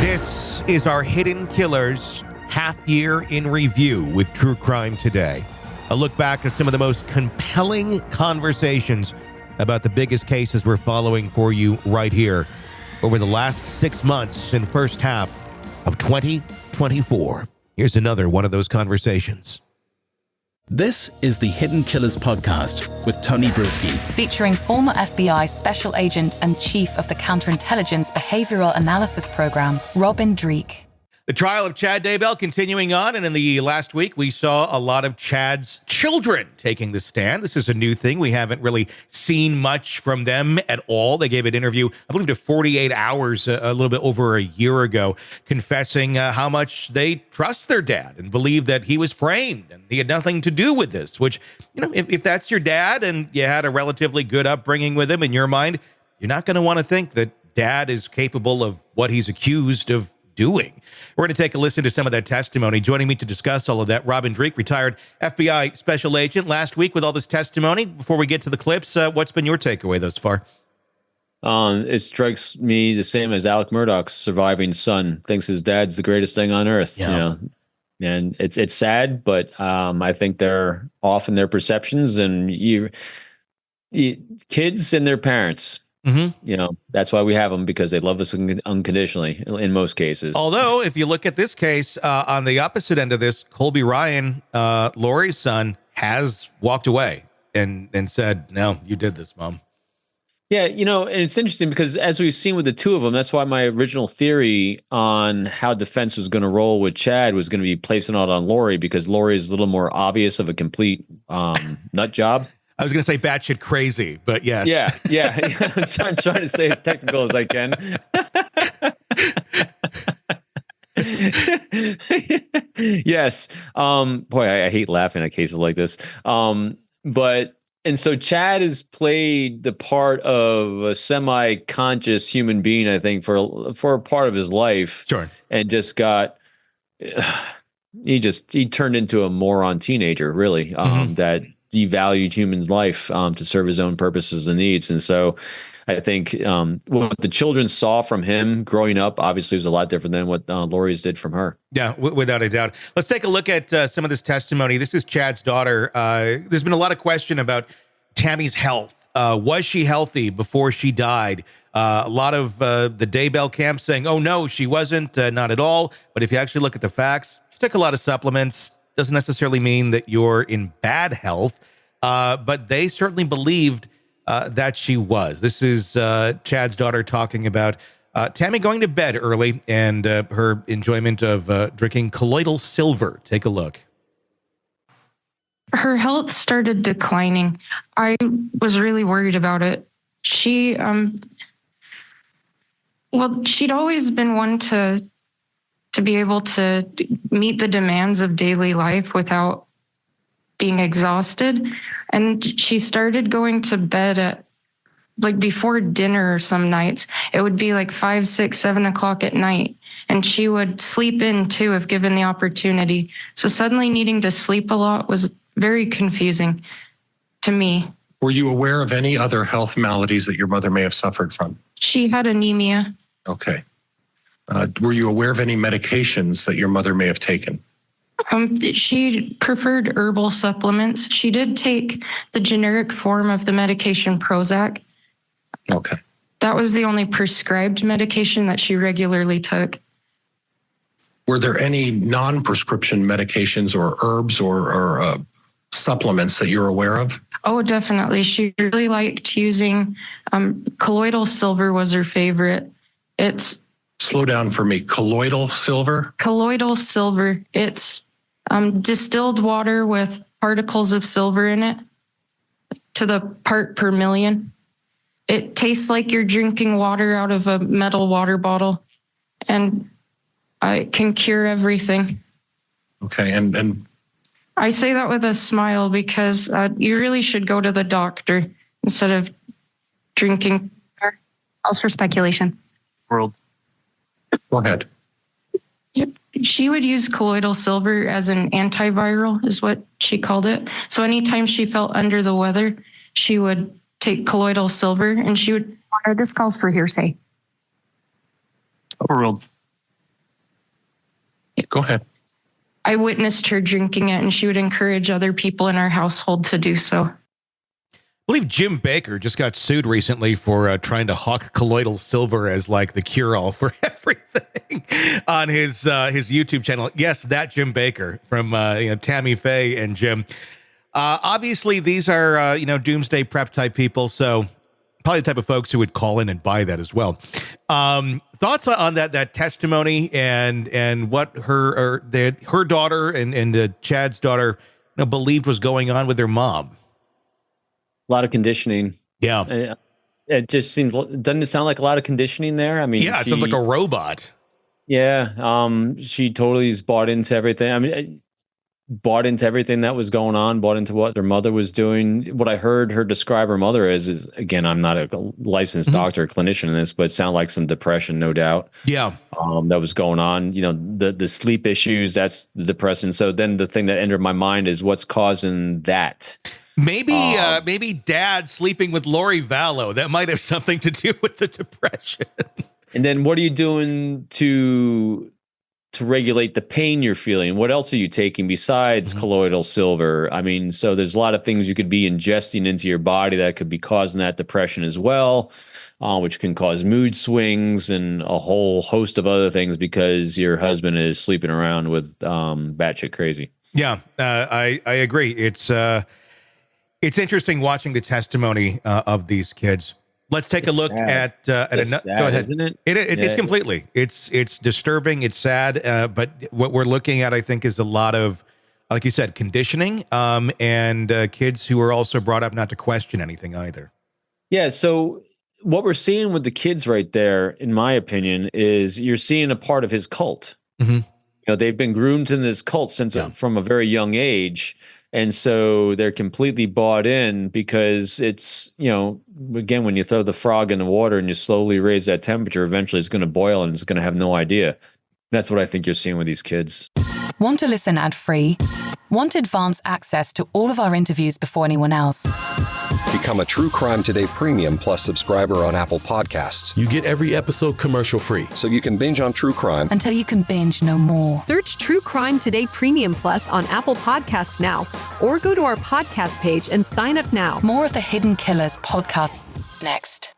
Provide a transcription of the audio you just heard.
This is our Hidden Killers half year in review with True Crime Today. A look back at some of the most compelling conversations about the biggest cases we're following for you right here over the last 6 months and first half of 2024. Here's another one of those conversations. This is the Hidden Killers podcast with Tony Brueski. Featuring former FBI Special Agent and Chief of the Counterintelligence Behavioral Analysis Program, Robin Dreeke. The trial of Chad Daybell continuing on, and in the last week, we saw a lot of Chad's children taking the stand. This is a new thing. We haven't really seen much from them at all. They gave an interview, I believe, to 48 Hours a little bit over a year ago, confessing how much they trust their dad and believe that he was framed and he had nothing to do with this, which, you know, if that's your dad and you had a relatively good upbringing with him, in your mind, you're not going to want to think that dad is capable of what he's accused of doing. We're going to take a listen to some of that testimony. Joining me to discuss all of that, Robin Dreeke, retired FBI special agent. Last week with all this testimony, before we get to the clips, what's been your takeaway thus far? It strikes me the same as Alec Murdaugh's surviving son thinks his dad's the greatest thing on earth. Yeah. You know, and it's sad, but I think they're off in their perceptions, and you kids and their parents. Mm-hmm. You know, that's why we have them, because they love us unconditionally in most cases. Although, if you look at this case, on the opposite end of this, Colby Ryan, Lori's son, has walked away and said, "No, you did this, Mom." Yeah, you know, and it's interesting because as we've seen with the two of them, that's why my original theory on how defense was going to roll with Chad was going to be placing it on Lori, because Lori is a little more obvious of a complete nut job. I was going to say batshit crazy, but yes. Yeah. I'm trying to say as technical as I can. Yes. Boy, I hate laughing at cases like this. And so Chad has played the part of a semi-conscious human being, I think, for a part of his life. Sure. And just got, he turned into a moron teenager, really, that devalued human life to serve his own purposes and needs. And so I think what the children saw from him growing up obviously was a lot different than what Lori's did from her. Yeah, without a doubt. Let's take a look at some of this testimony. This is Chad's daughter. There's been a lot of question about Tammy's health. Was she healthy before she died? A lot of the Daybell camp saying, oh, no, she wasn't, not at all. But if you actually look at the facts, she took a lot of supplements. Doesn't necessarily mean that you're in bad health, but they certainly believed that she was. This is Chad's daughter talking about Tammy going to bed early and her enjoyment of drinking colloidal silver. Take a look. Her health started declining. I was really worried about it. She'd always been one to be able to meet the demands of daily life without being exhausted. And she started going to bed at before dinner some nights. It would be 5, 6, 7 o'clock at night. And she would sleep in too, if given the opportunity. So suddenly needing to sleep a lot was very confusing to me. Were you aware of any other health maladies that your mother may have suffered from? She had anemia. Okay. Were you aware of any medications that your mother may have taken? She preferred herbal supplements. She did take the generic form of the medication Prozac. Okay. That was the only prescribed medication that she regularly took. Were there any non-prescription medications or herbs or supplements that you're aware of? Oh, definitely. She really liked using colloidal silver was her favorite. It's Slow down for me. Colloidal silver? Colloidal silver. It's distilled water with particles of silver in it to the part per million. It tastes like you're drinking water out of a metal water bottle, and it can cure everything. Okay, and I say that with a smile because you really should go to the doctor instead of drinking. Calls for speculation. Go ahead. Yep. She would use colloidal silver as an antiviral, is what she called it. So anytime she felt under the weather, she would take colloidal silver and she would. This calls for hearsay. Overruled. Go ahead. I witnessed her drinking it, and she would encourage other people in our household to do so. I believe Jim Bakker just got sued recently for trying to hawk colloidal silver as like the cure-all for everything on his YouTube channel. Yes, that Jim Bakker from Tammy Faye and Jim. Obviously, these are doomsday prep type people, so probably the type of folks who would call in and buy that as well. Thoughts on that testimony and what her daughter and Chad's daughter believed was going on with their mom. A lot of conditioning. Yeah. It just seems, doesn't it sound like a lot of conditioning there? I mean, yeah, it sounds like a robot. Yeah. She totally is bought into everything. I mean, bought into everything that was going on, bought into what their mother was doing. What I heard her describe her mother as is, again, I'm not a licensed doctor or clinician in this, but it sounded like some depression, no doubt. Yeah. That was going on. The sleep issues, that's the depression. So then the thing that entered my mind is what's causing that? Maybe dad sleeping with Lori Vallow. That might have something to do with the depression. And then what are you doing to regulate the pain you're feeling? What else are you taking besides colloidal silver? I mean, so there's a lot of things you could be ingesting into your body that could be causing that depression as well, which can cause mood swings and a whole host of other things because your husband is sleeping around with batshit crazy. Yeah, I agree. It's interesting watching the testimony of these kids. Let's take a look at another. Go ahead, isn't it? It's completely. It's disturbing. It's sad. But what we're looking at, I think, is a lot of, like you said, conditioning, and kids who are also brought up not to question anything either. Yeah. So what we're seeing with the kids right there, in my opinion, is you're seeing a part of his cult. Mm-hmm. They've been groomed in this cult from a very young age. And so they're completely bought in because it's, again, when you throw the frog in the water and you slowly raise that temperature, eventually it's going to boil and it's going to have no idea. That's what I think you're seeing with these kids. Want to listen ad-free? Want advanced access to all of our interviews before anyone else? Become a True Crime Today Premium Plus subscriber on Apple Podcasts. You get every episode commercial-free. So you can binge on true crime until you can binge no more. Search True Crime Today Premium Plus on Apple Podcasts now, or go to our podcast page and sign up now. More of the Hidden Killers podcast next.